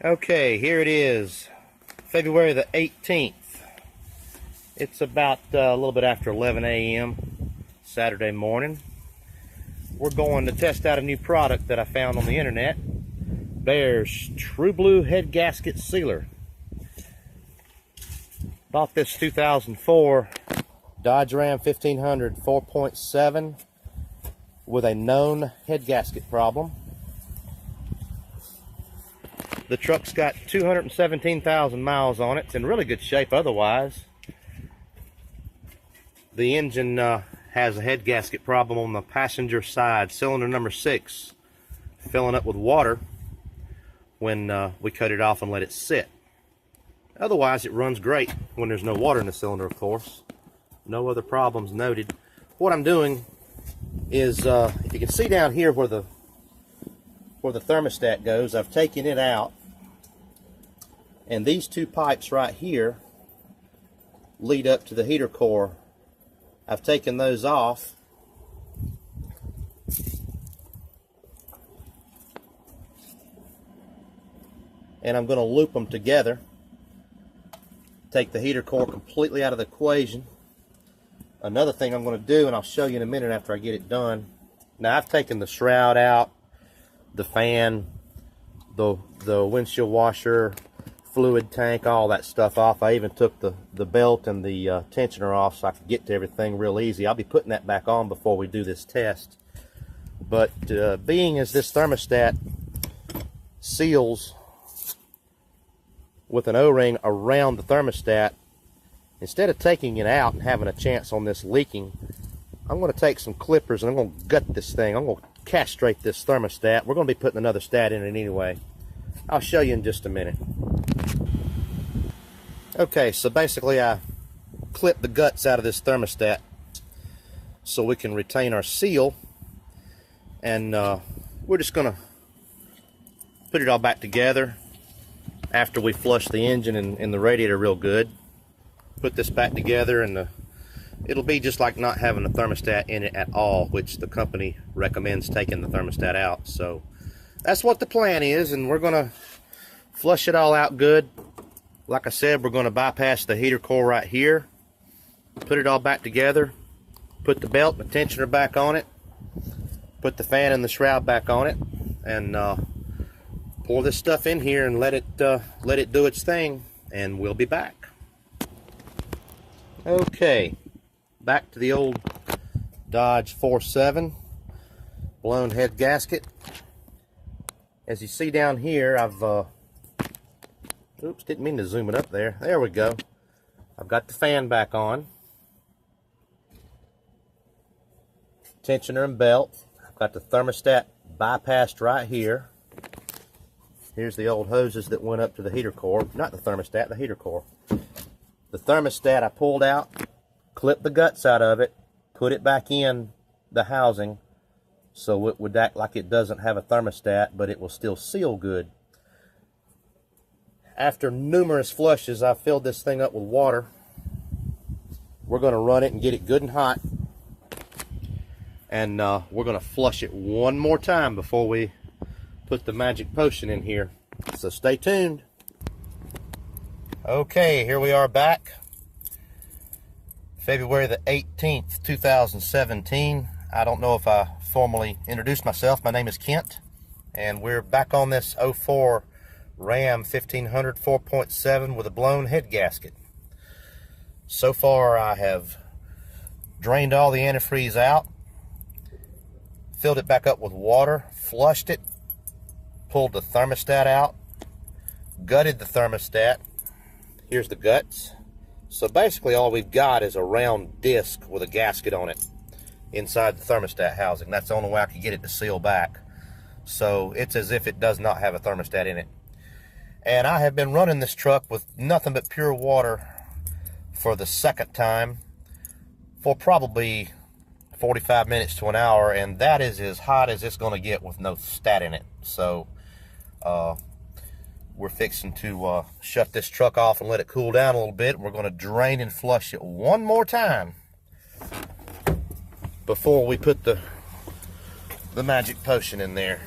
Okay, here it is, February the 18th. It's about a little bit after 11 a.m. Saturday morning. We're going to test out a new product that I found on the internet. Bear's True Blue Head Gasket Sealer. Bought this 2004 Dodge Ram 1500 4.7 with a known head gasket problem. The truck's got 217,000 miles on it. It's in really good shape otherwise. The engine has a head gasket problem on the passenger side, cylinder number 6, filling up with water when we cut it off and let it sit. Otherwise, it runs great when there's no water in the cylinder, of course. No other problems noted. What I'm doing is, if you can see down here where the thermostat goes, I've taken it out. And these two pipes right here lead up to the heater core. I've taken those off. And I'm going to loop them together. Take the heater core completely out of the equation. Another thing I'm going to do, and I'll show you in a minute after I get it done. Now I've taken the shroud out, the fan, the windshield washer, fluid tank, all that stuff off. I even took the belt and the tensioner off so I could get to everything real easy. I'll be putting that back on before we do this test. But being as this thermostat seals with an O-ring around the thermostat, instead of taking it out and having a chance on this leaking, I'm going to take some clippers and I'm going to gut this thing. I'm going to castrate this thermostat. We're going to be putting another stat in it anyway. I'll show you in just a minute. Okay, so basically I clip the guts out of this thermostat so we can retain our seal, and we're just going to put it all back together after we flush the engine and the radiator real good. Put this back together, and it'll be just like not having a thermostat in it at all, which the company recommends taking the thermostat out. So that's what the plan is, and we're going to flush it all out good. Like I said, we're going to bypass the heater core right here, put it all back together, put the belt and the tensioner back on it, put the fan and the shroud back on it, and pour this stuff in here and let it do its thing, and we'll be back. Okay, back to the old Dodge 4.7 blown head gasket. As you see down here, I've oops, didn't mean to zoom it up there. There we go. I've got the fan back on, tensioner and belt. I've got the thermostat bypassed right here. Here's the old hoses that went up to the heater core. Not the thermostat, the heater core. The thermostat I pulled out, clipped the guts out of it, put it back in the housing so it would act like it doesn't have a thermostat, but it will still seal good. After numerous flushes, I filled this thing up with water. We're going to run it and get it good and hot. And we're going to flush it one more time before we put the magic potion in here. So stay tuned. Okay, here we are back. February the 18th, 2017. I don't know if I formally introduced myself. My name is Kent, and we're back on this 04 Ram 1500 4.7 with a blown head gasket. So far I have drained all the antifreeze out, filled it back up with water, flushed it, pulled the thermostat out, gutted the thermostat. Here's the guts. So basically all we've got is a round disc with a gasket on it inside the thermostat housing. That's the only way I could get it to seal back. So it's as if it does not have a thermostat in it. And I have been running this truck with nothing but pure water for the second time for probably 45 minutes to an hour, and that is as hot as it's going to get with no stat in it. So we're fixing to shut this truck off and let it cool down a little bit. We're going to drain and flush it one more time before we put the magic potion in there.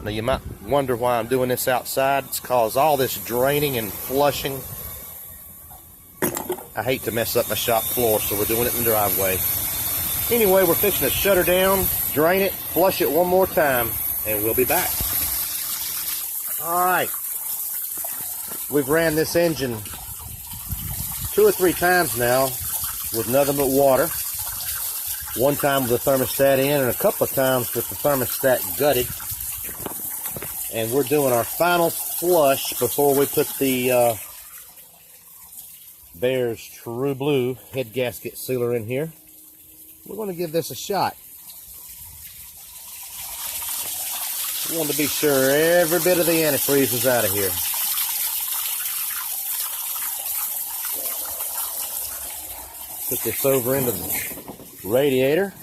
Now you might wonder why I'm doing this outside. It's cause all this draining and flushing, I hate to mess up my shop floor, so we're doing it in the driveway. Anyway, we're fixing to shut her down, drain it, flush it one more time, and we'll be back. Alright, we've ran this engine 2 or 3 times now with nothing but water. One time with the thermostat in, and a couple of times with the thermostat gutted. And we're doing our final flush before we put the Bear's True Blue head gasket sealer in here. We're going to give this a shot. We want to be sure every bit of the antifreeze is out of here. Put this over into the radiator.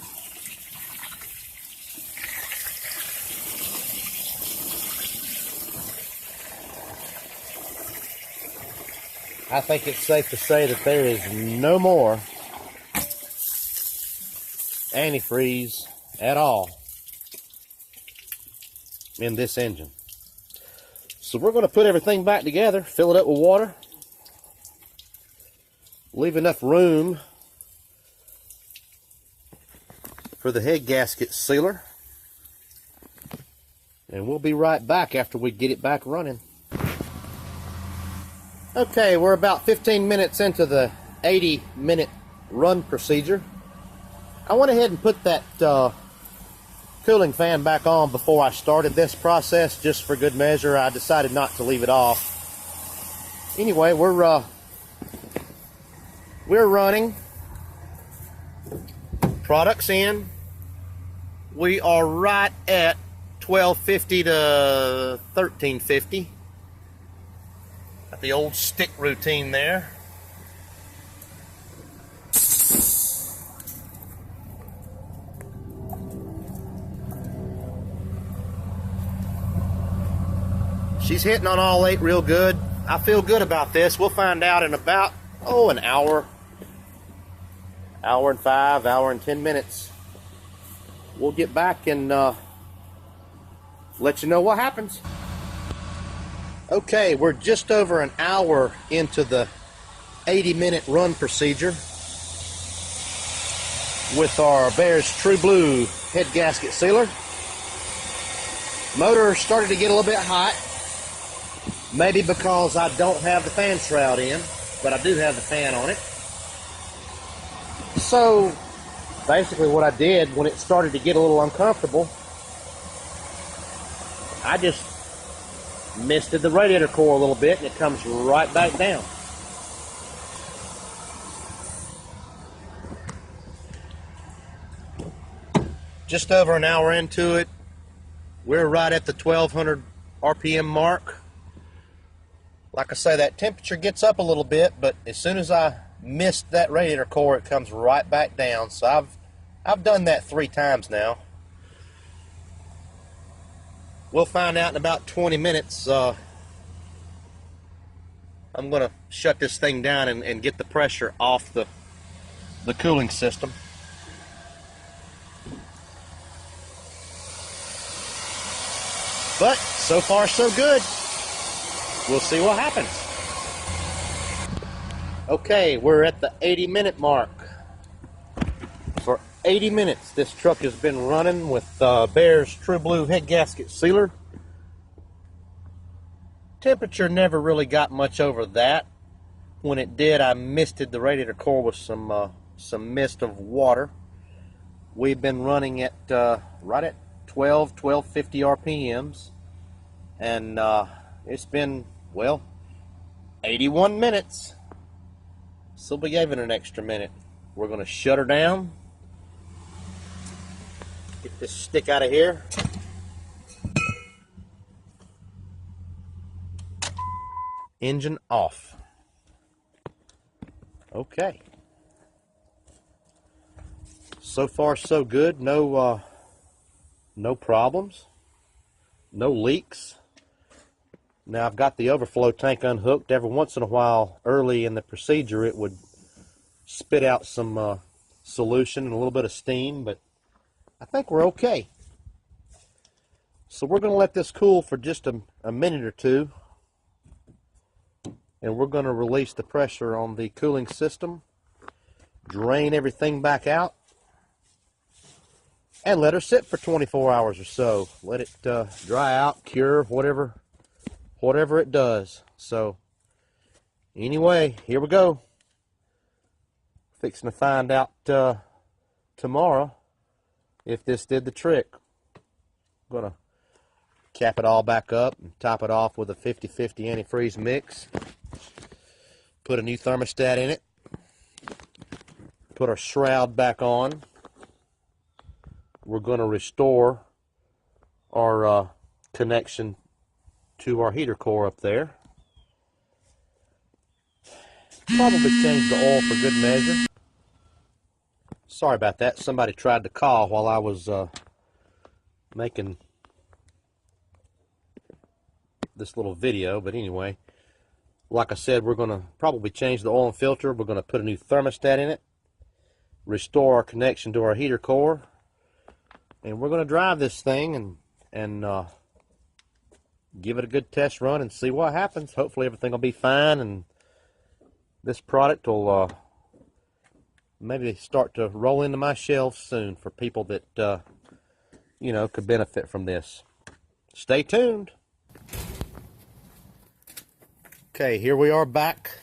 I think it's safe to say that there is no more antifreeze at all in this engine. So we're going to put everything back together, fill it up with water, leave enough room for the head gasket sealer, and we'll be right back after we get it back running. Okay, we're about 15 minutes into the 80-minute run procedure. I went ahead and put that cooling fan back on before I started this process, just for good measure. I decided not to leave it off. Anyway, we're running. Products in. We are right at 1250 to 1350. Got the old stick routine there. She's hitting on all 8 real good. I feel good about this. We'll find out in about, an hour. Hour and 5, hour and 10 minutes. We'll get back and let you know what happens. Okay, we're just over an hour into the 80-minute run procedure with our Bear's True Blue head gasket sealer. Motor started to get a little bit hot, maybe because I don't have the fan shroud in, but I do have the fan on it. So basically what I did when it started to get a little uncomfortable, I just misted the radiator core a little bit, and it comes right back down. Just over an hour into it, we're right at the 1200 RPM mark. Like I say, that temperature gets up a little bit, but as soon as I mist that radiator core, it comes right back down. So I've done that 3 times now. We'll find out in about 20 minutes. I'm going to shut this thing down and get the pressure off the cooling system. But so far so good. We'll see what happens. Okay, we're at the 80-minute mark. For 80 minutes, this truck has been running with Bear's True Blue head gasket sealer. Temperature never really got much over that. When it did, I misted the radiator core with some mist of water. We've been running at right at 1250 RPMs, and it's been, well, 81 minutes. So we gave it an extra minute. We're going to shut her down. Get this stick out of here. Engine off. Okay. So far so good. No problems. No leaks. Now I've got the overflow tank unhooked. Every once in a while, early in the procedure, it would spit out some solution and a little bit of steam, but I think we're okay. So we're going to let this cool for just a minute or two, and we're going to release the pressure on the cooling system, drain everything back out, and let her sit for 24 hours or so. Let it dry out, cure, whatever it does. So anyway, here we go. Fixing to find out tomorrow if this did the trick. I'm going to cap it all back up and top it off with a 50-50 antifreeze mix. Put a new thermostat in it. Put our shroud back on. We're going to restore our connection to our heater core up there. Probably change the oil for good measure. Sorry about that. Somebody tried to call while I was making this little video, but anyway, like I said, we're going to probably change the oil and filter. We're going to put a new thermostat in it, restore our connection to our heater core, and we're going to drive this thing and give it a good test run and see what happens. Hopefully everything will be fine, and this product will maybe start to roll into my shelves soon for people that you know, could benefit from this. Stay tuned. Okay, here we are back.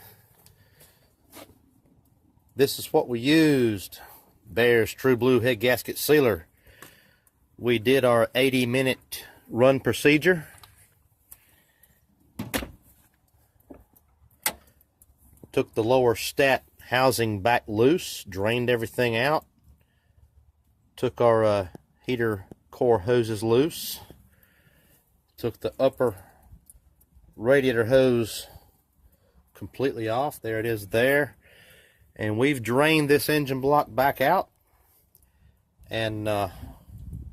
This is what we used. Bear's True Blue head gasket sealer. We did our 80-minute run procedure. Took the lower stat housing back loose, drained everything out. Took our heater core hoses loose. Took the upper radiator hose completely off. There it is there. And we've drained this engine block back out. And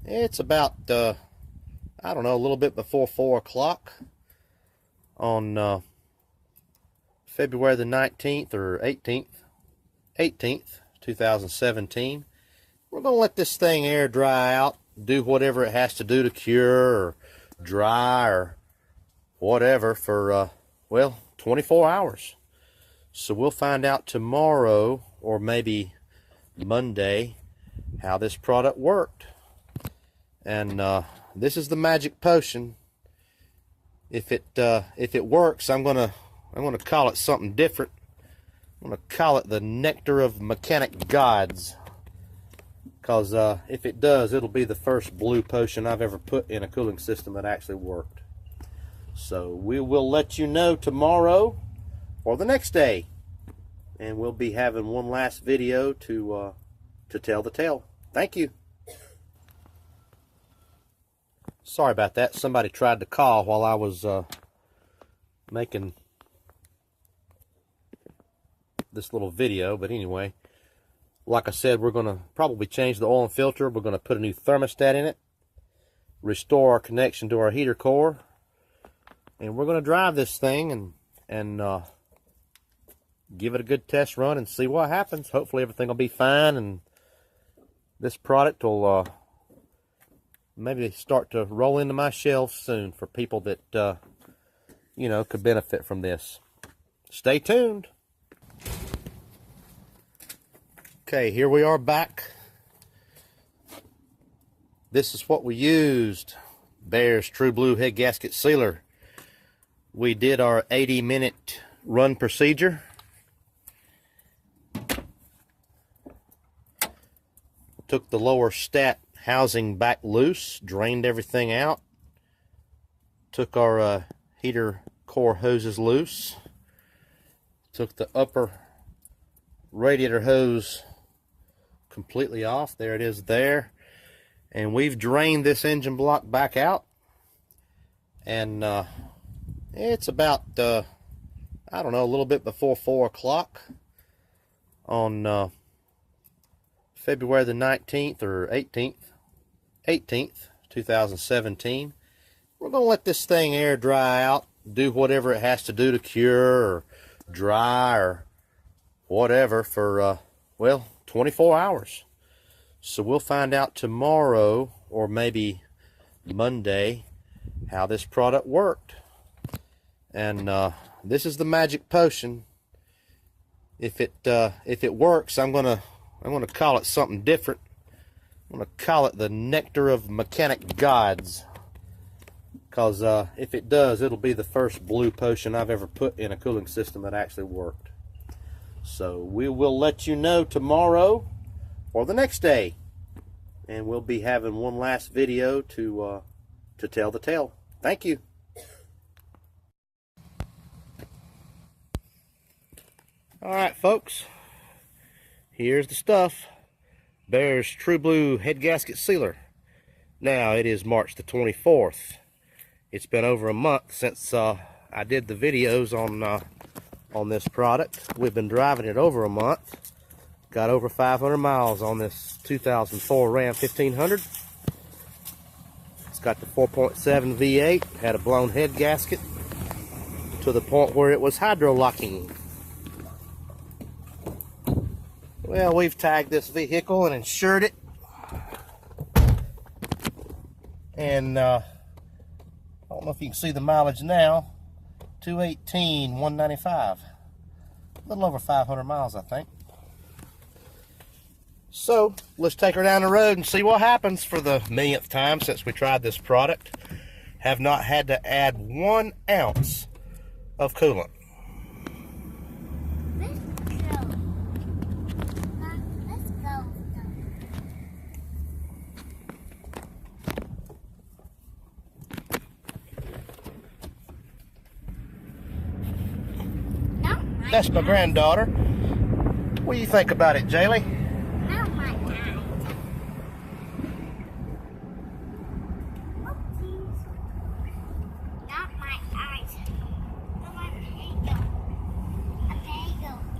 it's about, I don't know, a little bit before 4 o'clock on February the 19th or 18th, 2017. We're going to let this thing air dry out, do whatever it has to do to cure or dry or whatever for, well, 24 hours. So we'll find out tomorrow or maybe Monday how this product worked. And this is the magic potion. If it works, I'm gonna call it something different. I'm gonna call it the nectar of mechanic gods. Because if it does, it'll be the first blue potion I've ever put in a cooling system that actually worked. So we will let you know tomorrow or the next day, and we'll be having one last video to tell the tale. Thank you. Sorry about that. Somebody tried to call while I was making this little video, but anyway, like I said, we're going to probably change the oil and filter. We're going to put a new thermostat in it, restore our connection to our heater core, and we're going to drive this thing and give it a good test run and see what happens. Hopefully everything will be fine, and this product will maybe start to roll into my shelves soon for people that you know, could benefit from this. Stay tuned. Okay, here we are back. This is what we used. Bear's True Blue head gasket sealer. We did our 80-minute run procedure. Took the lower stat housing back loose, drained everything out. Took our heater core hoses loose. Took the upper radiator hose completely off. There it is there. And we've drained this engine block back out. And it's about, I don't know, a little bit before 4 o'clock on February the 19th or 18th, 2017. We're going to let this thing air dry out, do whatever it has to do to cure or dry or whatever for, well, 24 hours. So we'll find out tomorrow or maybe Monday how this product worked. And this is the magic potion. If it works, I'm gonna call it something different. I'm gonna call it the nectar of mechanic gods. Because if it does, it'll be the first blue potion I've ever put in a cooling system that actually worked. So we will let you know tomorrow or the next day, and we'll be having one last video to tell the tale. Thank you. All right, folks. Here's the stuff. Bear's True Blue Head Gasket Sealer. Now it is March the 24th. It's been over a month since I did the videos on this product. We've been driving it over a month. Got over 500 miles on this 2004 Ram 1500. It's got the 4.7 V8. Had a blown head gasket to the point where it was hydro-locking. Well, we've tagged this vehicle and insured it. And I don't know if you can see the mileage now. 218, 195. A little over 500 miles, I think. So, let's take her down the road and see what happens for the millionth time since we tried this product. Have not had to add 1 ounce of coolant. That's my granddaughter. What do you think about it, Jaylee? Oh my God. Not my eyes.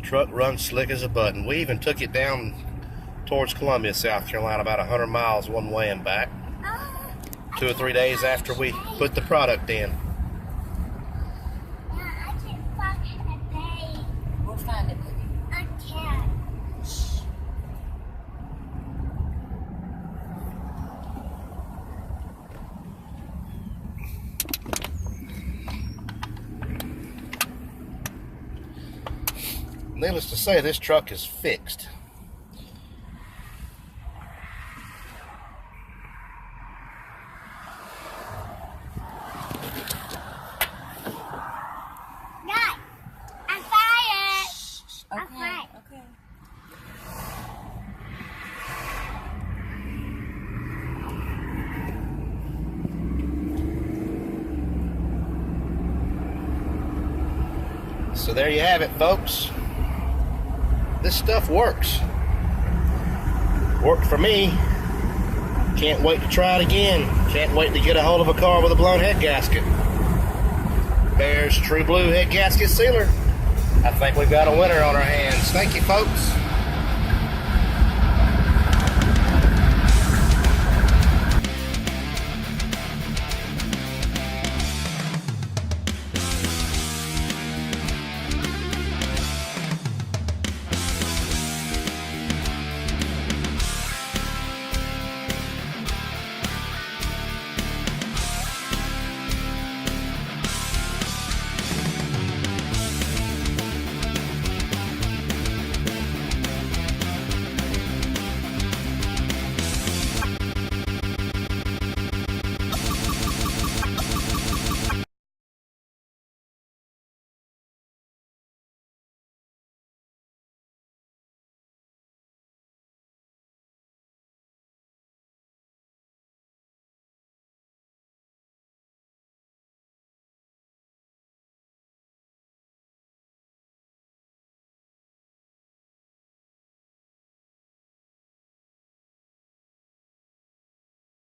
Truck runs slick as a button. We even took it down towards Columbia, South Carolina, about 100 miles one way and back. 2 or 3 days after we put the product in. Find it. I can't. Needless to say, this truck is fixed. Okay. So there you have it, folks. This stuff works. Worked for me. Can't wait to try it again. Can't wait to get a hold of a car with a blown head gasket. Bear's True Blue Head Gasket Sealer. I think we've got a winner on our hands. Thank you, folks.